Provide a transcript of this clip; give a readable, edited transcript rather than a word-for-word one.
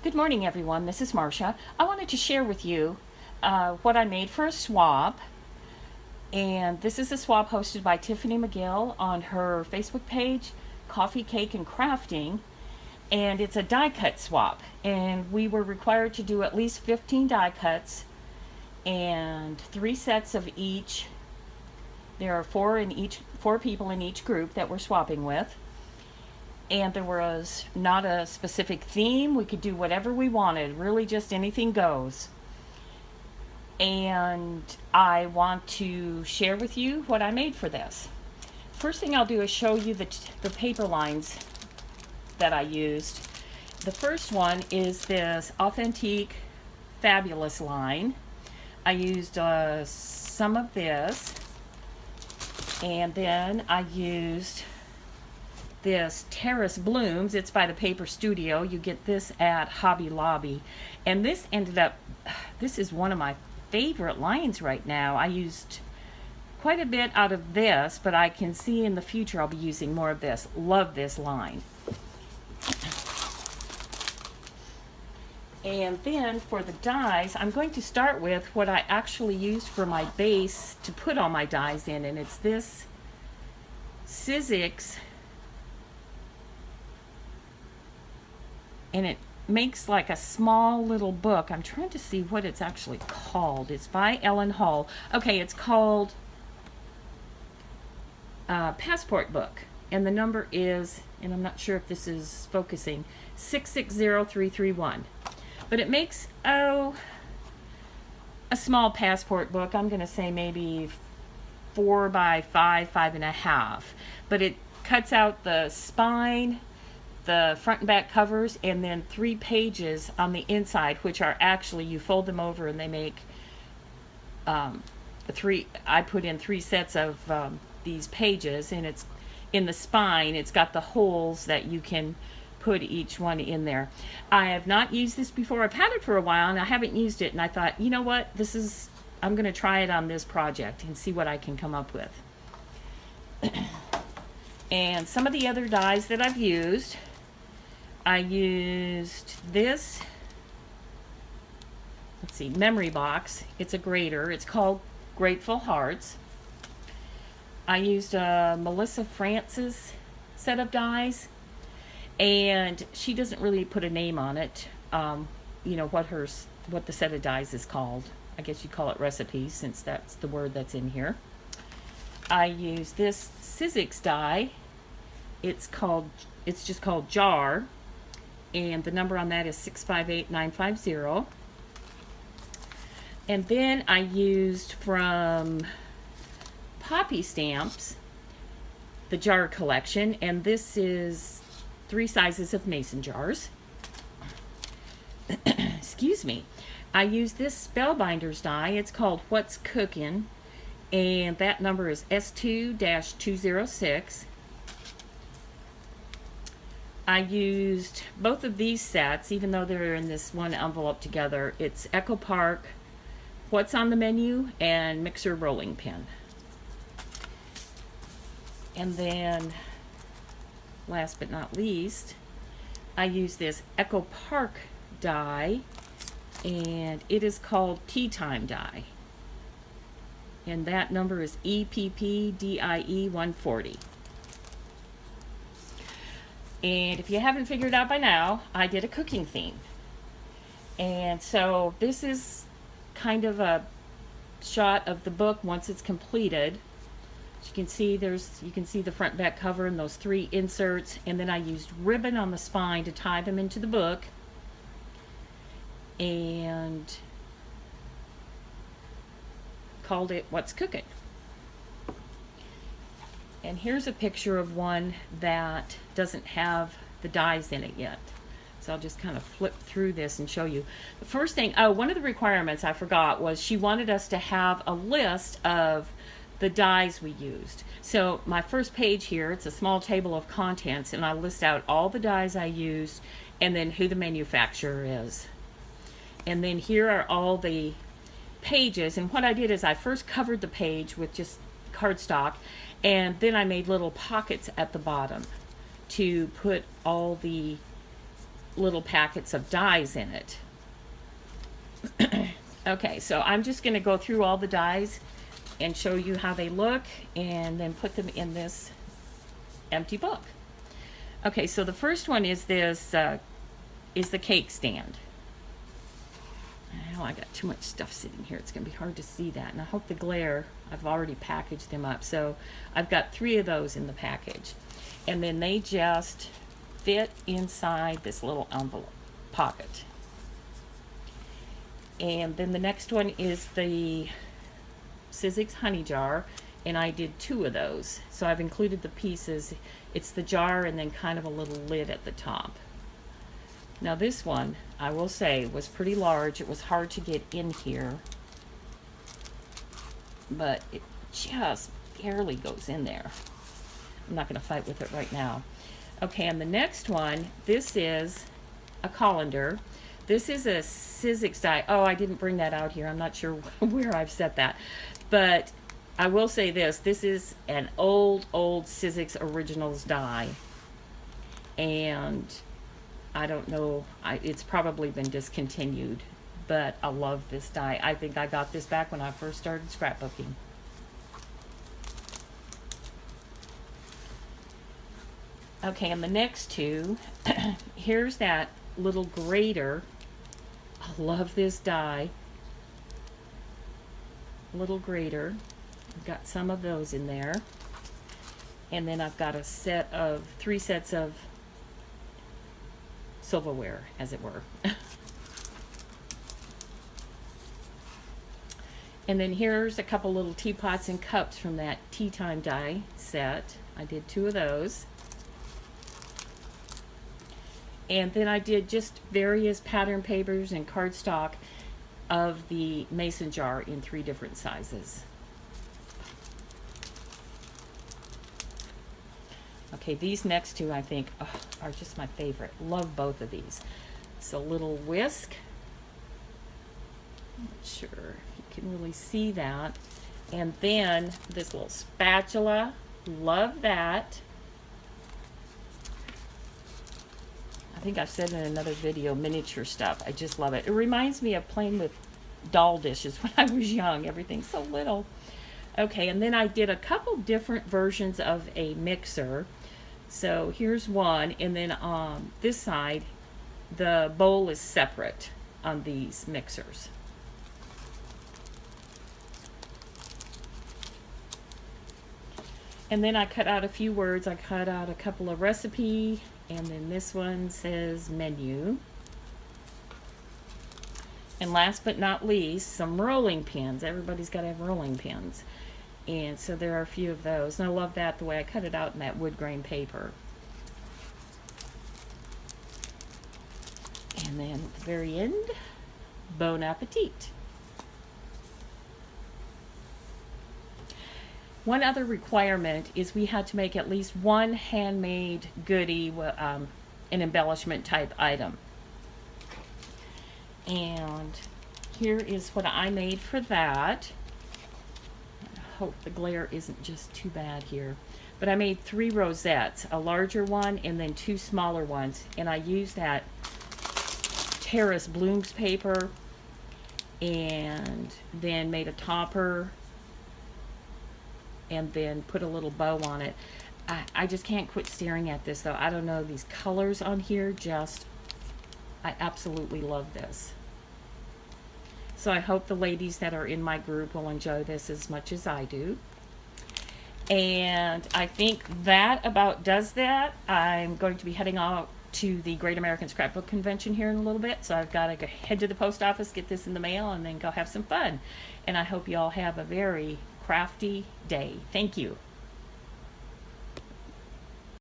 Good morning, everyone. This is Marcia. I wanted to share with you what I made for a swap. And this is a swap hosted by Tiffany McGill on her Facebook page, Coffee, Cake, and Crafting. And it's a die cut swap. And we were required to do at least 15 die cuts and 3 sets of each. There are 4 people in each group that we're swapping with. And there was not a specific theme. We could do whatever we wanted, really just anything goes. And I want to share with you what I made for this. First thing I'll do is show you the paper lines that I used. The first one is this Authentique Fabulous line. I used some of this, and then I used this Terrace Blooms. It's by the Paper Studio. You get this at Hobby Lobby. And this is one of my favorite lines right now. I used quite a bit out of this, but I can see in the future I'll be using more of this. Love this line. And then for the dies, I'm going to start with what I actually used for my base to put all my dies in, and it's this Sizzix. And it makes like a small little book. I'm trying to see what it's actually called. It's by Ellen Hall. Okay, it's called Passport Book. And the number is, and I'm not sure if this is focusing, 660331. But it makes, a small passport book. I'm going to say maybe 4 by 5, 5.5. But it cuts out the spine, the front and back covers, and then 3 pages on the inside, which are actually, you fold them over and they make I put in 3 sets of these pages, and it's in the spine, it's got the holes that you can put each one in there. I have not used this before. I've had it for a while and I haven't used it, and I thought, you know what, I'm going to try it on this project and see what I can come up with. And some of the other dies that I've used, I used this, memory box. It's a grater. It's called Grateful Hearts. I used a Melissa Francis set of dies, and she doesn't really put a name on it, what the set of dies is called. I guess you call it recipes, since that's the word that's in here. I used this Sizzix die. It's just called Jar, and the number on that is 658950. And then I used from Poppy Stamps the jar collection, and this is 3 sizes of mason jars. Excuse me. I used this Spellbinders die. It's called What's Cookin', and that number is S2-206. I used both of these sets, even though they're in this one envelope together. It's Echo Park, What's on the Menu, and Mixer Rolling Pin. And then, last but not least, I used this Echo Park die, and it is called Tea Time die. And that number is EPPDIE 140. And if you haven't figured out by now, I did a cooking theme. And so this is kind of a shot of the book once it's completed. As you can see, you can see the front and back cover and those 3 inserts, and then I used ribbon on the spine to tie them into the book. And called it What's Cookin'. And here's a picture of one that doesn't have the dies in it yet. So I'll just kind of flip through this and show you. The first thing, one of the requirements I forgot was she wanted us to have a list of the dies we used. So my first page here, it's a small table of contents, and I list out all the dies I used and then who the manufacturer is. And then here are all the pages, and what I did is I first covered the page with just cardstock, and then I made little pockets at the bottom to put all the little packets of dies in it. Okay, so I'm just going to go through all the dies and show you how they look and then put them in this empty book. Okay, so the first one is this, is the cake stand. Oh, I got too much stuff sitting here. It's going to be hard to see that. And I hope the glare, I've already packaged them up. So I've got 3 of those in the package. And then they just fit inside this little envelope pocket. And then the next one is the Sizzix honey jar. And I did 2 of those. So I've included the pieces. It's the jar and then kind of a little lid at the top. Now this one, I will say, was pretty large. It was hard to get in here, but it just barely goes in there. I'm not going to fight with it right now. Okay, and the next one, this is a colander. This is a Sizzix die. Oh, I didn't bring that out here. I'm not sure where I've set that, but I will say this. This is an old Sizzix Originals die, and I don't know, it's probably been discontinued, but I love this die. I think I got this back when I first started scrapbooking. Okay, and the next 2, here's that little grater. I love this die. Little grater. I've got some of those in there. And then I've got a set of 3 sets of silverware, as it were. And then here's a couple little teapots and cups from that tea time die set. I did 2 of those. And then I did just various pattern papers and cardstock of the mason jar in 3 different sizes. Okay, these next 2 I think are just my favorite. Love both of these. It's a little whisk. I'm not sure if you can really see that. And then this little spatula. Love that. I think I've said in another video, miniature stuff. I just love it. It reminds me of playing with doll dishes when I was young. Everything's so little. Okay, and then I did a couple different versions of a mixer. So here's one, and then on this side, the bowl is separate on these mixers. And then I cut out a few words. I cut out a couple of recipe, and then this one says menu. And last but not least, some rolling pins. Everybody's got to have rolling pins. And so there are a few of those. And I love that, the way I cut it out in that wood grain paper. And then at the very end, bon appetit. One other requirement is we had to make at least one handmade goodie, an embellishment type item. And here is what I made for that. Hope the glare isn't just too bad here, but I made 3 rosettes, a larger one and then 2 smaller ones, and I used that Terrace Blooms paper and then made a topper and then put a little bow on it. I just can't quit staring at this though. I don't know, these colors on here, I absolutely love this. So I hope the ladies that are in my group will enjoy this as much as I do. And I think that about does that. I'm going to be heading out to the Great American Scrapbook Convention here in a little bit. So I've got to go head to the post office, get this in the mail, and then go have some fun. And I hope you all have a very crafty day. Thank you.